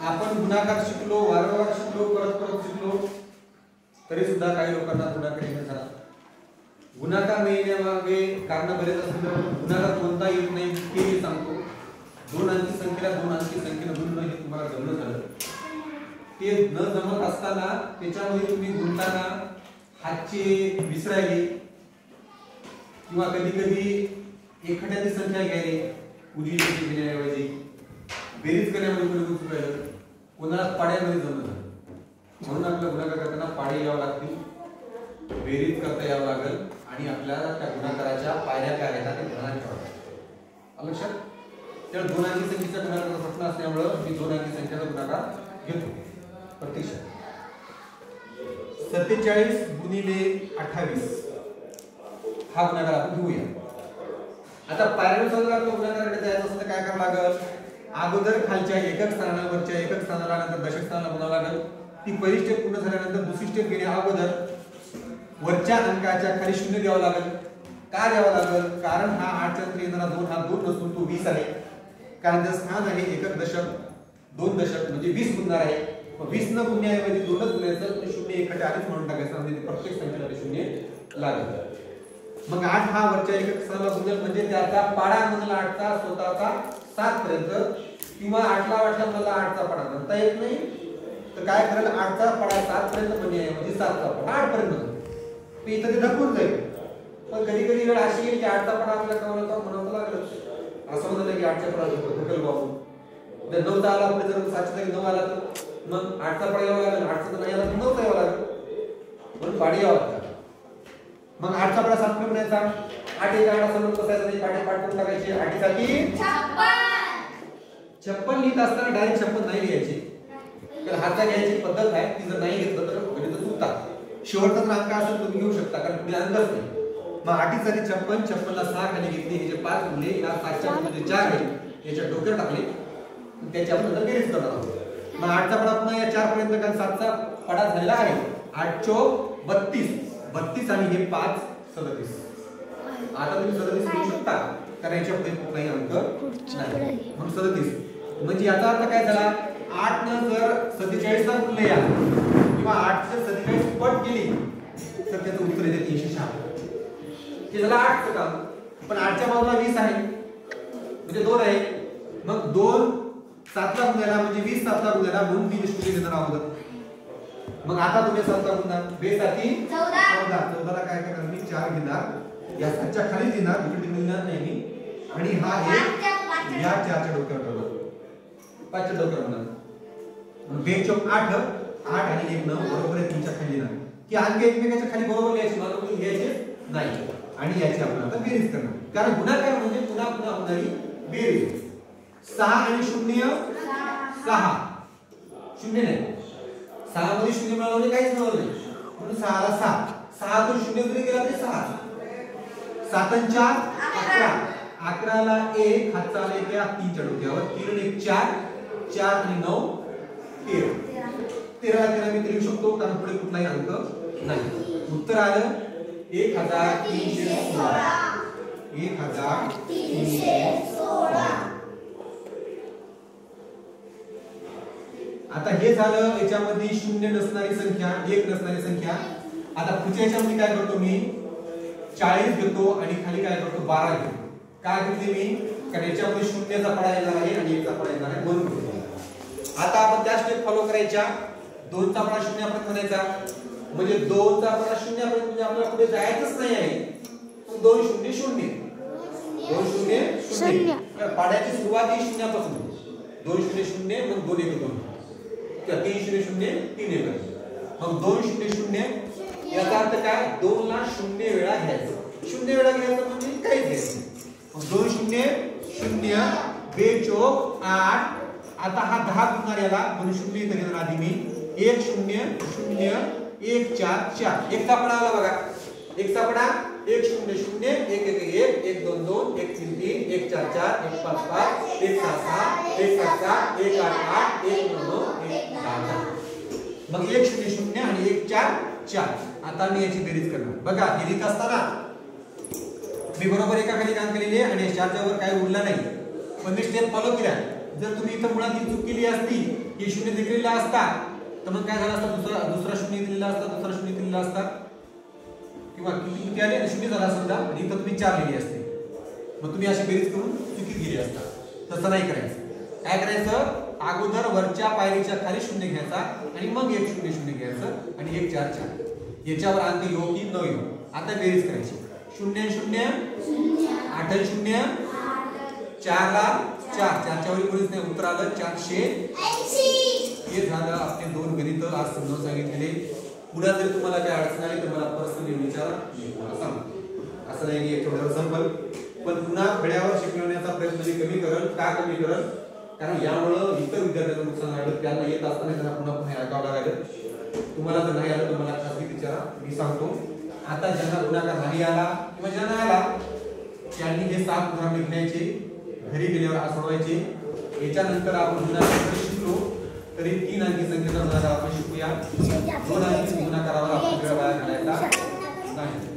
आपण गुणाकार शिकलो, वारंवार शिकलो, परत परत शिकलो, तरी सुद्धा काही लोकांना गुणाकार येत झाला. गुणाकार न येण्यामागे कारण बरेच असतील. गुणाकार कोणता येत नाही ते मी सांगतो. दोन अंकी संख्येला दोन अंकी संख्येला गुणणं हे तुम्हाला जमलं झालं. ते न जमत असताना त्याच्यामध्ये तुम्ही गुणताना हातचे विसरायले किंवा कधी कधी एखाद्याची संख्या घ्यायला उजवी घेण्याऐवजी बेरीज करण्यामध्ये कोणी चुकायलं, कोणाला पाड्यामध्ये जमलं झालं. म्हणून आपल्याला गुणाकार करताना पाडे यावं लागतील, बेरीज करता यावं लागेल आणि आपल्याला त्या गुणाकाराच्या पायऱ्या काय आहेत ते ध्यानात ठेवावं लागेल. लक्षात? त्या दोन अंकी संख्येचा गुणाकार प्रश्न असल्यामुळे मी दोन अंकी संख्येचा गुणाकार घेतो. प्रत्यक्षात 47 गुणिले 28 हा गुणाकार आपण घेऊया. आता पायऱ्यानुसार जर आपल्याला गुणाकार द्यायचा असेल तर काय करावं लागेल? अगोदर खालच्या एकक स्थानावरच्या एकक स्थानाला नंतर दशक स्थानाला गुणावं लागेल. ती पहिली स्टेप पूर्ण झाल्यानंतर दुसरी स्टेप घेण्या अगोदर वरच्या अंकाच्या खाली शून्य द्यावं लागेल. का द्यावं लागेल? कारण हा 8 च्या नंतर येणारा 2 हा 2 नसून तो 20 आहे. कारण जर स्थान आहे एकक दशक, दोन दशक म्हणजे 20 गुणणार आहे. 20 न गुणण्याऐवजी 2च गुणायचं तर शून्य एकटे आधीच म्हणून टाकायचं म्हणजे प्रत्येक संख्येला शून्य लागेल. मग 8 हा वरच्या एकक स्थानाला गुणेल म्हणजे त्याचा पाडा म्हणला 8 चा स्वतःचा 7 पर्यंत किंवा 8 ला वाटला मला 8 चा पाडा म्हणता येत नाही तर काय करायला 8 चा पाडा 7 पर्यंत म्हणजे 7 चा पाडा 8 पर्यंत ते इथं ते ढकून जाईल. पण कधी कधी वेळ अशी येईल की 8 चा पाडा आपल्याला म्हणावं लागलं असं म्हणलं की 8 चा पाडा ढकल बाबू जर 9 चा आला पुढे जर 7 चा 9 आला तर मग 8 चा पाडा यावं लागेल, 8 चा नाही आला तर 9 चा यावं लागेल म्हणून पाडी यावं लागतं. मग 8 चा पाडा 7 पर्यंत म्हणायचा 8 एक 8 असं म्हणून बसायचं नाही. पाडे पाठ करून टाकायचे. 8 साठी 56 लिहित असताना डायरेक्ट 56 नाही लिहायचे तर हातचा घ्यायची पद्धत आहे. ती जर नाही घेतलं तर गणित चुकतात. शेवटचा अंक असेल तुम्ही घेऊ शकता कारण तुम्ही अंदाज नाही. मग 8 साठी 56, 56 ला 6 खाली घेतले, हे जे 5 गुणले या 7 च्या मध्ये 4 आहे याच्या डोक्यात टाकले त्याच्या आपण नंतर बेरीज करणार आहोत. मग 8 चा पाडा पुन्हा या 4 पर्यंत कारण 7 चा पाडा झालेला आहे. 8 चोक 32, 32 आणि हे 5 37. आता तुम्ही 37 लिहू शकता कारण याच्या पुढे कुठलाही अंक नाही म्हणून 37. म्हणजे याचा अर्थ काय झाला? 8 न जर 47 ला गुणले या किंवा 8 चे 47 पट केली तर त्याचं उत्तर येते 306. हे झालं 8 चं काम. पण 8 च्या बाजूला 20 आहे म्हणजे 2 आहे. मग 2 7 ला गुणायला म्हणजे 20 7 ला गुणायला म्हणून 3 स्टुडंट देणार आहोत. मग आता तुम्ही 7 ला गुणणार बेसाठी 14. 14 ला काय करणार मी 4 घेणार या 7 च्या खाली देणार इकडे लिहिणार नाही मी आणि हा एक या 4 च्या डोक्यावर ठेवणार 5 च्या डोक्यावर होणार. मग 2 चौक 8 8 आणि 1 9 बरोबर आहे 3 च्या खाली येणार की अंक एकमेकांच्या खाली बरोबर लिहायचे मला तुम्ही घ्यायचे नाही आणि याची आपण आता बेरीज करणार कारण गुणाकार म्हणजे पुन्हा पुन्हा होणारी बेरीज. 6 आणि 0 6 शून्य नाही 6 मध्ये 0 मिळालं म्हणजे काहीच मिळालं नाही म्हणून 6 ला 6 6 तो 0 जरी गेला तरी 6. 7 आणि 4 11 11 ला 1 हातचा आला 1 या 3 च्या डोक्यावर 3 आणि 1 4 4 आणि 9 13. 13 ला 13 मी लिहू शकतो कारण पुढे कुठलाही अंक नाही. उत्तर आलं 1316. 1316. आता हे झालं याच्यामध्ये 0 नसणारी संख्या 1 नसणारी संख्या. आता पुढच्या याच्यामध्ये काय करतो मी 40 घेतो आणि खाली काय करतो 12 घेतो. काय घेतले मी कारण याच्यामध्ये 0 चा पाडा येणार आहे आणि 1 चा पाडा येणार आहे म्हणून घेतो. आता आपण त्या स्टेप फॉलो करायच्या. 2 चा पाडा 0 पर्यंत म्हणायचा म्हणजे 2 चा पाडा 0 पर्यंत म्हणजे आपल्याला पुढे जायचंच नाही आहे. 2 0 0 2 0 0 तर पाड्याची सुरुवात ही 0 पासून 2 0 0 मग 2 1 2 3 0 0 3 1 मग 2 0 0 याचा अर्थ काय 2 ला 0 वेळा घ्यायचं. 0 वेळा घ्यायचं म्हणजे काहीच घ्यायचं. मग 2 0 0 2 चौक 8. आता हा 10 गुणणार याला म्हणून 0 इथे घेणार आधी मी 1 0 0 1 4 4 एक चा पाडा आला बघा. एक चा पाडा 1 0 0 1 1 1 1 2 2 1 3 3 1 4 4 1 5 5 1 6 6 1 7 7 1 8 8 1 9 9 1 10. मग 1 0 0 आणि 1 4 4. आता मी याची बेरीज करणार. बघा हे लिहित असताना मी बरोबर एका खाली काम केलेले आणि 4 च्या वर काय उरला नाही पण मी स्टेप फॉलो केल्या. जर तुम्ही इथं मुळात ही चूक केली असती की शून्य दिलेला असता तर मग काय झालं असतं, दुसरा शून्य दिलेला असता, दुसरा शून्य दिलेला असता किंवा किती आले शून्य झाला समजा आणि इथं तुम्ही 4 लिहिली असते. मग तुम्ही अशी बेरीज करून चुकीत गेली असता. तसं नाही करायचं. काय करायचं, अगोदर वरच्या पायरीच्या खाली शून्य घ्यायचा आणि मग 1 0 0 घ्यायचं आणि 1 4 4 याच्यावर अंक येऊ की न येऊ आता बेरीज करायची. 0 0 8 0 4 ला 4 4 च्या वरी कोणीच नाही, उत्तर आलं 480. हे झालं आपले 2 गणित आज समजावून सांगितलेले. पुन्हा जर तुम्हाला काही अडचण आली तर मला पर्सनली विचारा, असं नाही की थोडं संपल. पण पुन्हा खड्यावर शिकवण्याचा प्रयत्न मी कमी करल. का कमी करल, कारण यामुळं इतर विद्यार्थ्यांना नुकसान झालं. त्यांना येत असताना त्यांना पुन्हा पुन्हा ऐकावं लागेल. तुम्हाला जर नाही आलं तर मला खात्री विचारा, मी सांगतो. आता ज्यांना गुणाकार नाही आला किंवा ज्यांना आला त्यांनी हे 7 उदाहरण लिखायचे, घरी गेल्यावर सोडवायचे. याच्यानंतर आपण गुणाकार शिकलो तरी 3 अंकी संख्येचा गुणाकार आपण शिकूया. 2 अंकी गुणाकारावर आपण वेळ वाया घालायचा नाही.